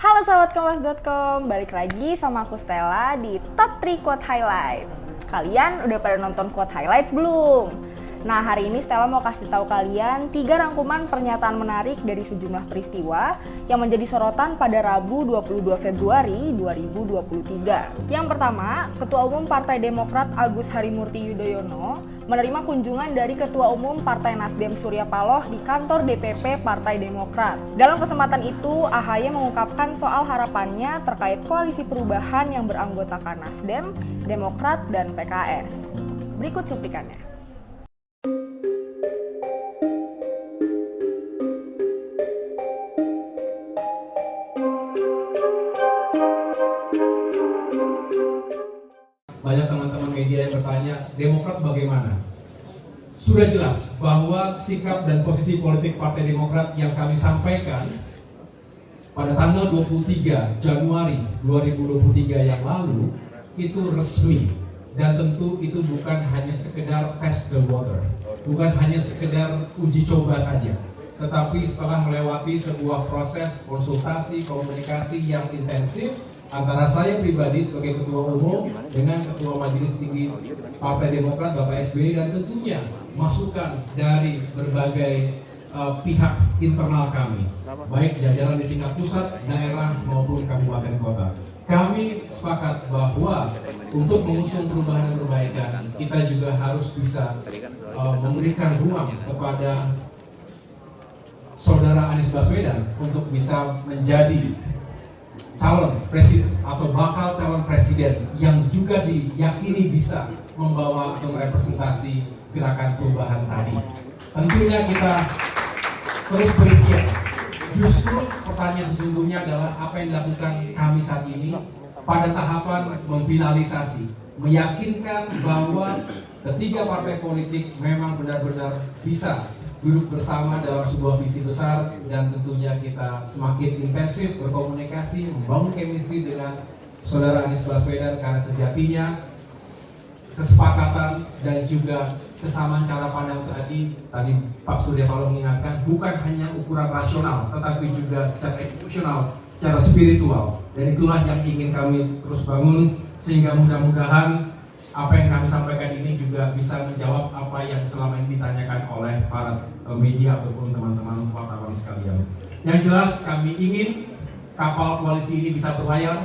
Halo sahabat kompas.com, balik lagi sama aku Stella di Top 3 Quote Highlight. Kalian udah pada nonton quote highlight belum? Nah, hari ini Stella mau kasih tahu kalian 3 rangkuman pernyataan menarik dari sejumlah peristiwa yang menjadi sorotan pada Rabu 22 Februari 2023. Yang pertama, Ketua Umum Partai Demokrat Agus Harimurti Yudhoyono menerima kunjungan dari Ketua Umum Partai Nasdem Surya Paloh di kantor DPP Partai Demokrat. Dalam kesempatan itu, AHY mengungkapkan soal harapannya terkait koalisi perubahan yang beranggotakan Nasdem, Demokrat, dan PKS. Berikut cuplikannya. Banyak teman-teman media yang bertanya, Demokrat bagaimana? Sudah jelas bahwa sikap dan posisi politik Partai Demokrat yang kami sampaikan pada tanggal 23 Januari 2023 yang lalu itu resmi, dan tentu itu bukan hanya sekedar test the water, bukan hanya sekedar uji coba saja, tetapi setelah melewati sebuah proses konsultasi, komunikasi yang intensif antara saya pribadi sebagai Ketua Umum dengan Ketua Majelis Tinggi Partai Demokrat Bapak SBY, dan tentunya masukan dari berbagai pihak internal kami, baik jajaran di tingkat pusat, daerah maupun kabupaten kota. Kami sepakat bahwa untuk mengusung perubahan dan perbaikan, kita juga harus bisa memberikan ruang kepada Saudara Anies Baswedan untuk bisa menjadi calon presiden atau bakal calon presiden yang juga diyakini bisa membawa atau merepresentasi gerakan perubahan tadi. Tentunya kita terus berikhtiar. Justru pertanyaan sesungguhnya adalah apa yang dilakukan kami saat ini pada tahapan memfinalisasi, meyakinkan bahwa ketiga partai politik memang benar-benar bisa duduk bersama dalam sebuah visi besar, dan tentunya kita semakin intensif berkomunikasi, membangun chemistry dengan Saudara Anies Baswedan, karena sejatinya kesepakatan dan juga kesamaan cara pandang tadi Pak Surya Paloh mengingatkan, bukan hanya ukuran rasional tetapi juga secara emosional, secara spiritual, dan itulah yang ingin kami terus bangun, sehingga mudah-mudahan apa yang kami sampaikan ini juga bisa menjawab apa yang selama ini ditanyakan oleh para media ataupun teman-teman wartawan sekalian. Yang jelas kami ingin kapal koalisi ini bisa berlayar,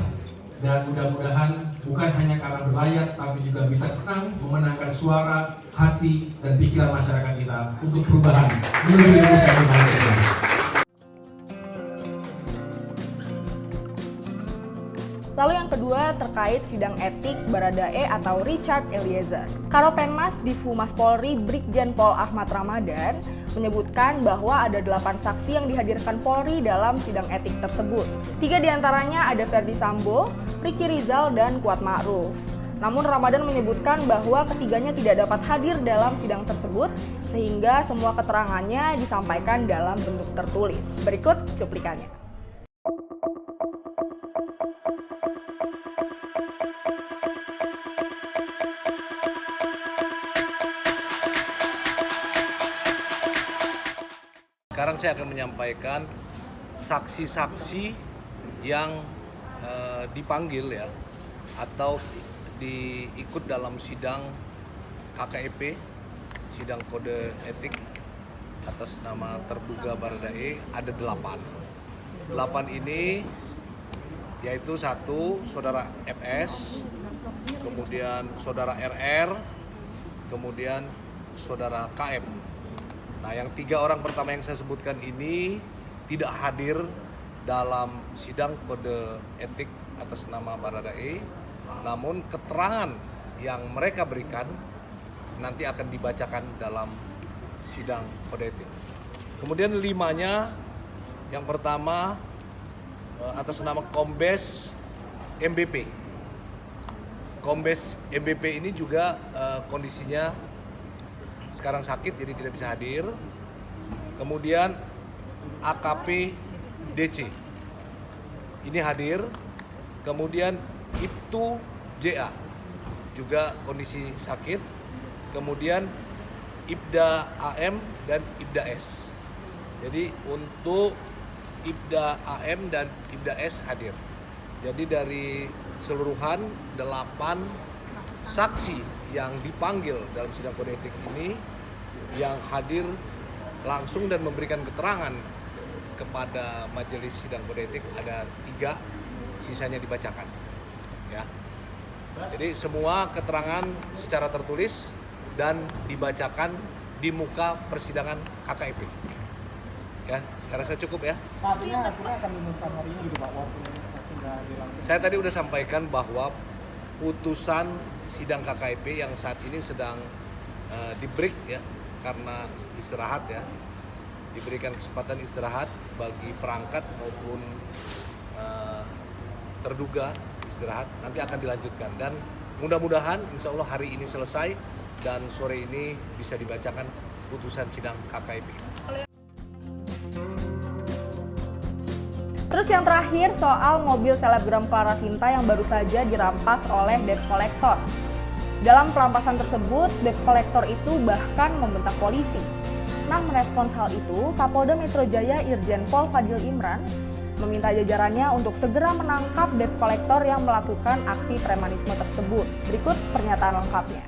dan mudah-mudahan bukan hanya karena berlayar tapi juga bisa tenang memenangkan suara, hati, dan pikiran masyarakat kita untuk perubahan menuju Indonesia yang lebih baik. Lalu yang kedua terkait sidang etik Baradae atau Richard Eliezer. Karopenmas Divhumas Polri Brigjen Pol Ahmad Ramadan menyebutkan bahwa ada 8 saksi yang dihadirkan Polri dalam sidang etik tersebut. 3 diantaranya ada Ferdy Sambo, Ricky Rizal, dan Kuat Ma'ruf. Namun Ramadan menyebutkan bahwa ketiganya tidak dapat hadir dalam sidang tersebut, sehingga semua keterangannya disampaikan dalam bentuk tertulis. Berikut cuplikannya. Sekarang saya akan menyampaikan saksi-saksi yang dipanggil ya, atau diikut dalam sidang KKEP, sidang kode etik atas nama terduga Baradae. Ada 8 ini yaitu 1 Saudara FS, kemudian Saudara RR, kemudian Saudara KM. Nah, yang 3 orang pertama yang saya sebutkan ini tidak hadir dalam sidang kode etik atas nama Baradae, namun keterangan yang mereka berikan nanti akan dibacakan dalam sidang kode etik. Kemudian 5-nya, yang pertama atas nama Kombes MBP. Kombes MBP ini juga kondisinya sekarang sakit, jadi tidak bisa hadir. Kemudian AKP DC ini hadir. Kemudian Ibtu JA juga kondisi sakit. Kemudian Ibda AM dan Ibda S. Jadi untuk Ibda AM dan Ibda S hadir. Jadi dari keseluruhan 8 saksi yang dipanggil dalam sidang kode etik ini, yang hadir langsung dan memberikan keterangan kepada majelis sidang kode etik ada 3, sisanya dibacakan. Ya. Jadi semua keterangan secara tertulis dan dibacakan di muka persidangan KKEP. Ya, saya rasa cukup ya. Artinya hasilnya akan diumumkan hari ini gitu Pak, walaupun sudah dilangsungkan. Saya tadi sudah sampaikan bahwa putusan sidang KKEP yang saat ini sedang di-break ya, karena istirahat ya, diberikan kesempatan istirahat bagi perangkat maupun terduga istirahat, nanti akan dilanjutkan dan mudah-mudahan insya Allah hari ini selesai dan sore ini bisa dibacakan putusan sidang KKEP. Terus yang terakhir soal mobil selebgram Clara Sinta yang baru saja dirampas oleh debt collector. Dalam perampasan tersebut, debt collector itu bahkan membentak polisi. Nah, merespons hal itu, Kapolda Metro Jaya Irjen Pol Fadil Imran meminta jajarannya untuk segera menangkap debt collector yang melakukan aksi premanisme tersebut. Berikut pernyataan lengkapnya.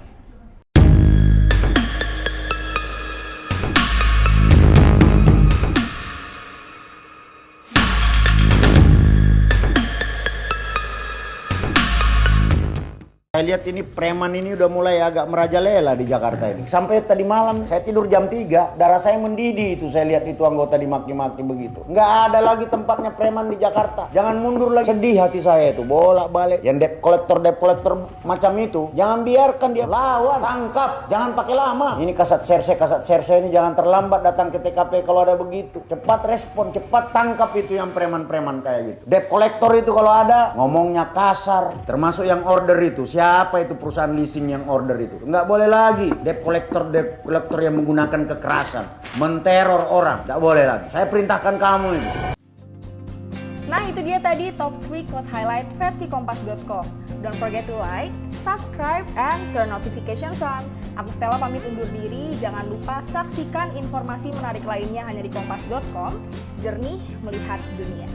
Saya lihat ini preman ini udah mulai agak merajalela di Jakarta ini. Sampai tadi malam saya tidur jam 3, darah saya mendidih itu saya lihat itu anggota dimaki-maki begitu. Nggak ada lagi tempatnya preman di Jakarta. Jangan mundur lagi. Sedih hati saya itu, bolak-balik. Yang debt collector macam itu, jangan biarkan dia lawan, tangkap, jangan pakai lama. Ini kasat serse ini jangan terlambat datang ke TKP kalau ada begitu. Cepat respon, cepat tangkap itu yang preman-preman kayak gitu. Debt collector itu kalau ada ngomongnya kasar, termasuk yang order itu. Siapa itu perusahaan leasing yang order itu? Nggak boleh lagi. Debt collector yang menggunakan kekerasan, menteror orang. Nggak boleh lagi. Saya perintahkan kamu ini. Nah, itu dia tadi top 3 quote highlight versi kompas.com. Don't forget to like, subscribe, and turn notifications on. Aku Stella pamit undur diri. Jangan lupa saksikan informasi menarik lainnya hanya di kompas.com. Jernih melihat dunia.